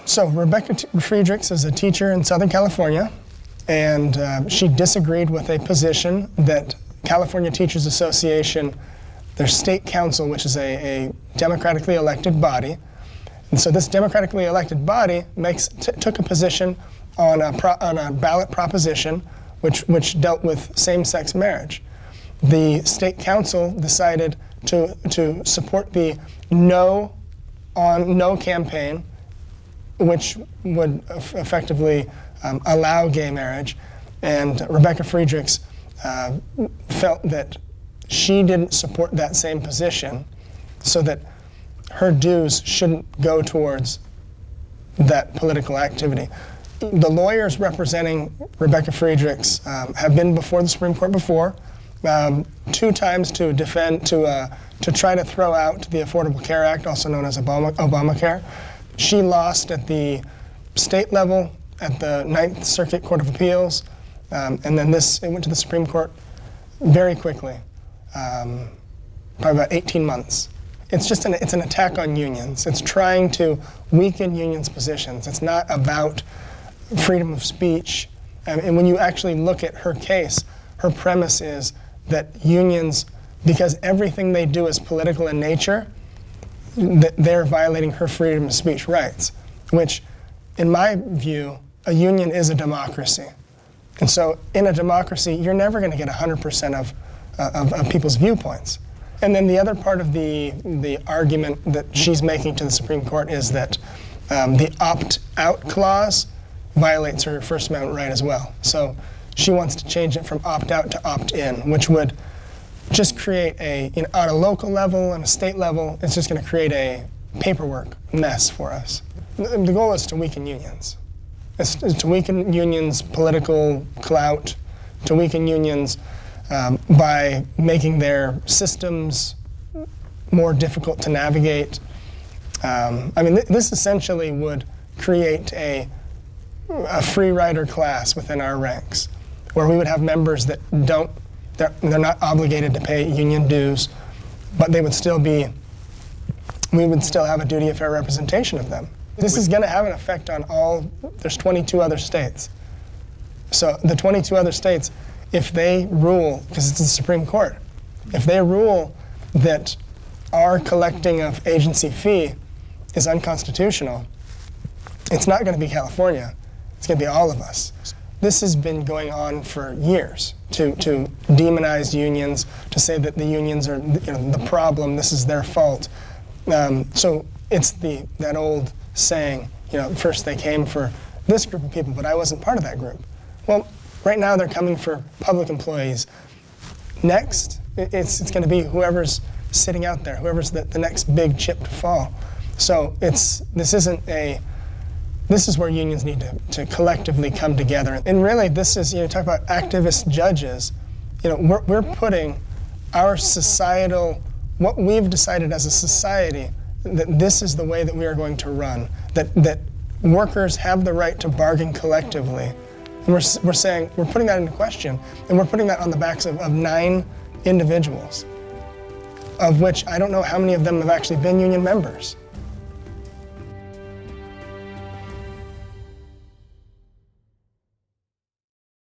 So Rebecca Friedrich is a teacher in Southern California, and she disagreed with a position that California Teachers Association, their state council, which is a democratically elected body. And so this democratically elected body took a position on a ballot proposition which dealt with same-sex marriage. The state council decided to support the no campaign, which would effectively allow gay marriage, and Rebecca Friedrich felt that she didn't support that same position, so that her dues shouldn't go towards that political activity. The lawyers representing Rebecca Friedrich have been before the Supreme Court before, 2 times to try to throw out the Affordable Care Act, also known as Obamacare. She lost at the state level at the Ninth Circuit Court of Appeals, and then it went to the Supreme Court very quickly, probably about 18 months. It's an attack on unions. It's trying to weaken unions' positions. It's not about freedom of speech. And when you actually look at her case, her premise is that unions, because everything they do is political in nature, that they're violating her freedom of speech rights, which, in my view, a union is a democracy. And so in a democracy, you're never going to get 100% of people's viewpoints. And then the other part of the argument that she's making to the Supreme Court is that the opt-out clause violates her First Amendment right as well. So she wants to change it from opt-out to opt-in, which would just create on a local level and a state level, it's just going to create a paperwork mess for us. The goal is to weaken unions. It's to weaken unions' political clout, to weaken unions by making their systems more difficult to navigate. This essentially would create a free rider class within our ranks, where we would have members that they're not obligated to pay union dues, but we would still have a duty of fair representation of them. This is going to have an effect on there's 22 other states. So the 22 other states, if they rule, because it's the Supreme Court, if they rule that our collecting of agency fee is unconstitutional, it's not going to be California, it's going to be all of us. This has been going on for years, to demonize unions, to say that the unions are the problem, this is their fault. So it's that old saying, first they came for this group of people, but I wasn't part of that group. Well, right now they're coming for public employees. Next, it's going to be whoever's sitting out there, whoever's the next big chip to fall. So this is where unions need to collectively come together. And really, this is, talk about activist judges. We're putting our societal, what we've decided as a society, that this is the way that we are going to run, that workers have the right to bargain collectively. And we're saying, we're putting that into question, and we're putting that on the backs of 9 individuals, of which I don't know how many of them have actually been union members.